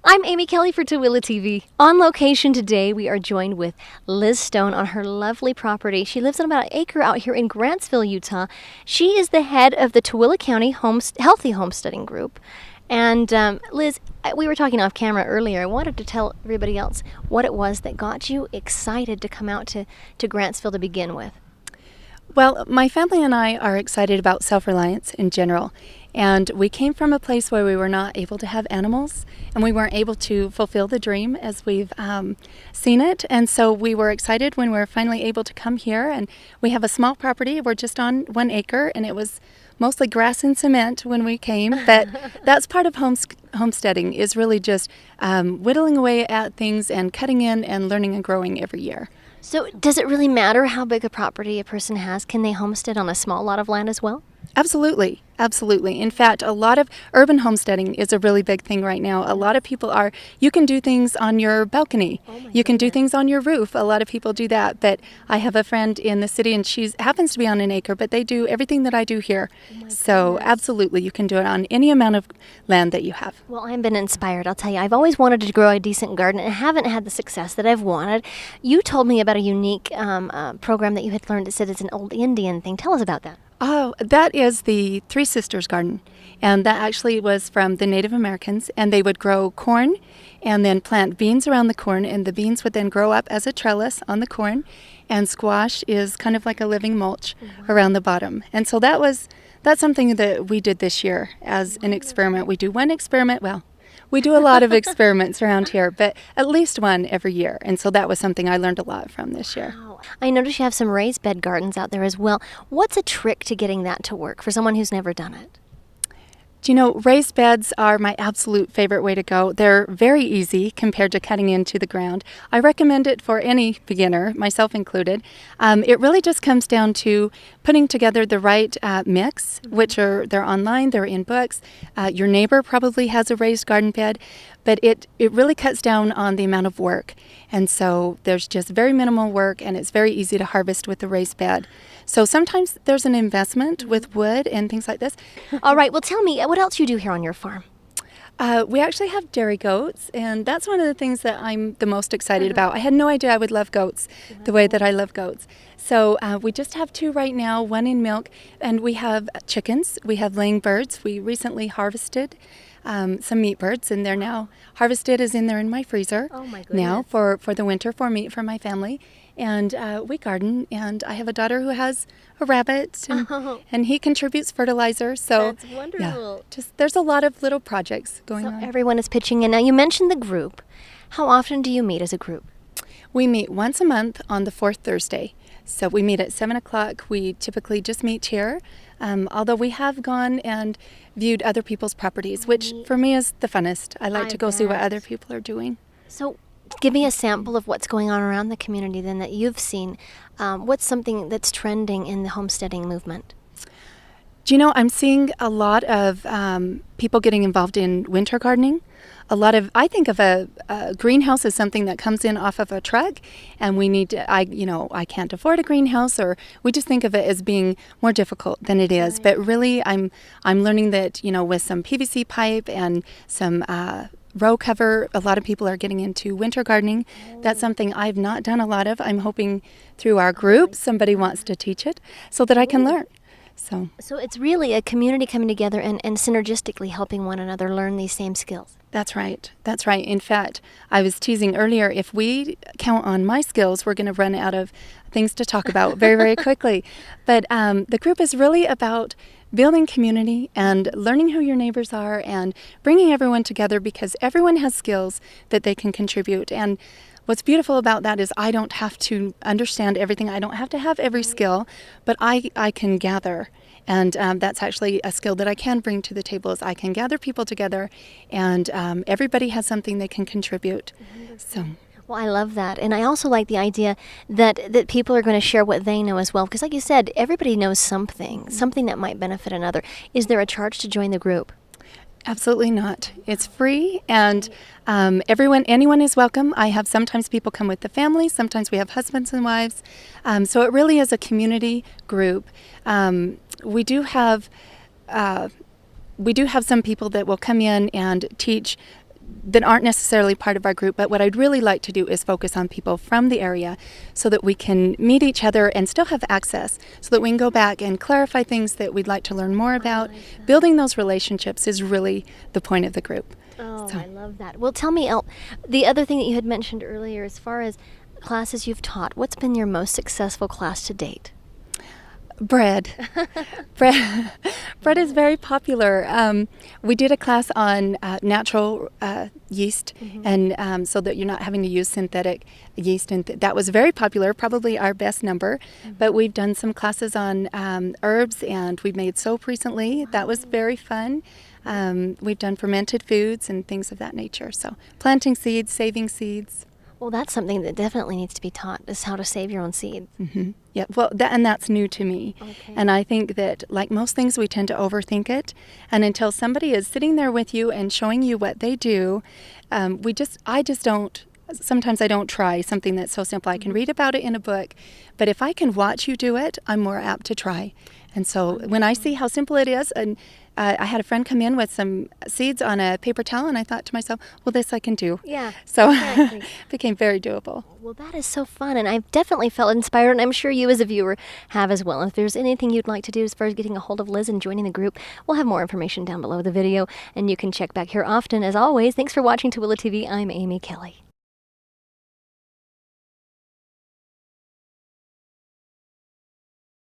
I'm Amy Kelly for TooeleTV. On location today, we are joined with Liz Stone on her lovely property. She lives on about an acre out here in Grantsville, Utah. She is the head of the Tooele County Healthy Homesteading Group. And Liz, we were talking off camera earlier. I wanted to tell everybody else what it was that got you excited to come out to Grantsville to begin with. Well, my family and I are excited about self-reliance in general, and we came from a place where we were not able to have animals, and we weren't able to fulfill the dream as we've seen it, and so we were excited when we were finally able to come here. And we have a small property. We're just on 1 acre, and it was mostly grass and cement when we came, but that's part of homesteading, is really just whittling away at things and cutting in and learning and growing every year. So does it really matter how big a property a person has? Can they homestead on a small lot of land as well? Absolutely. Absolutely. In fact, a lot of urban homesteading is a really big thing right now. A lot of people you can do things on your balcony. You can do things on your roof. A lot of people do that. But I have a friend in the city, and she happens to be on 1 acre, but they do everything that I do here. So absolutely, you can do it on any amount of land that you have. Well, I've been inspired. I'll tell you, I've always wanted to grow a decent garden and haven't had the success that I've wanted. You told me about a unique program that you had learned that said it's an old Indian thing. Tell us about that. Oh, that is the Three Sisters Garden, and that actually was from the Native Americans, and they would grow corn and then plant beans around the corn, and the beans would then grow up as a trellis on the corn, and squash is kind of like a living mulch around the bottom. And so that's something that we did this year as an experiment. We do one experiment, we do a lot of experiments around here, but at least one every year. And so that was something I learned a lot from this year. Wow. I noticed you have some raised bed gardens out there as well. What's a trick to getting that to work for someone who's never done it? Do you know, raised beds are my absolute favorite way to go. They're very easy compared to cutting into the ground. I recommend it for any beginner, myself included. It really just comes down to putting together the right mix, they're online, they're in books. Your neighbor probably has a raised garden bed, but it really cuts down on the amount of work. And so there's just very minimal work, and it's very easy to harvest with the raised bed. So sometimes there's an investment with wood and things like this. All right, well, tell me, what else you do here on your farm? We actually have dairy goats, and that's one of the things that I'm the most excited about. I had no idea I would love goats the way that I love goats. So we just have 2 right now, 1 in milk, and we have chickens. We have laying birds. We recently harvested some meat birds, and they're now harvested they're in my freezer now for the winter for meat for my family. And we garden, and I have a daughter who has a rabbit, and he contributes fertilizer. So that's wonderful. Yeah, there's a lot of little projects going on. Everyone is pitching in. Now, you mentioned the group. How often do you meet as a group? We meet once a month on the 4th Thursday. So we meet at 7 o'clock. We typically just meet here, although we have gone and viewed other people's properties, which for me is the funnest. I like to go see what other people are doing. So give me a sample of what's going on around the community then that you've seen. What's something that's trending in the homesteading movement? Do you know, I'm seeing a lot of people getting involved in winter gardening. I think of a greenhouse as something that comes in off of a truck, and I can't afford a greenhouse, or we just think of it as being more difficult than it is. Right. But really, I'm learning that, with some PVC pipe and some row cover, a lot of people are getting into winter gardening. That's something I've not done a lot of. I'm hoping through our group somebody wants to teach it so that I can learn. So it's really a community coming together and synergistically helping one another learn these same skills. That's right. That's right. In fact, I was teasing earlier, if we count on my skills, we're going to run out of things to talk about very, very quickly. But the group is really about building community and learning who your neighbors are and bringing everyone together, because everyone has skills that they can contribute. And what's beautiful about that is I don't have to understand everything. I don't have to have every skill, but I can gather. And that's actually a skill that I can bring to the table, is I can gather people together, and everybody has something they can contribute. So. Well, I love that. And I also like the idea that people are going to share what they know as well. Because like you said, everybody knows something that might benefit another. Is there a charge to join the group? Absolutely not. It's free, and anyone is welcome. I have sometimes people come with the family, sometimes we have husbands and wives. So it really is a community group. We do have some people that will come in and teach that aren't necessarily part of our group, but what I'd really like to do is focus on people from the area so that we can meet each other and still have access, so that we can go back and clarify things that we'd like to learn more about. Building those relationships is really the point of the group. Oh, I love that. Well, tell me, the other thing that you had mentioned earlier, as far as classes you've taught, what's been your most successful class to date? Bread. Bread is very popular. We did a class on natural yeast, and so that you're not having to use synthetic yeast, and that was very popular, probably our best number. But we've done some classes on herbs, and we've made soap recently. That was very fun. We've done fermented foods and things of that nature. So planting seeds, saving seeds. Well, that's something that definitely needs to be taught, is how to save your own seeds. Yeah, well, that's new to me. Okay. And I think that, like most things, we tend to overthink it. And until somebody is sitting there with you and showing you what they do, I just don't. Sometimes I don't try something that's so simple. I can read about it in a book, but if I can watch you do it, I'm more apt to try. And so when I see how simple it is, and I had a friend come in with some seeds on a paper towel, and I thought to myself, well, this I can do. Yeah. So Exactly. it became very doable. Well, that is so fun, and I've definitely felt inspired, and I'm sure you as a viewer have as well. If there's anything you'd like to do as far as getting a hold of Liz and joining the group, we'll have more information down below the video, and you can check back here often. As always, thanks for watching TooeleTV. I'm Amy Kelly.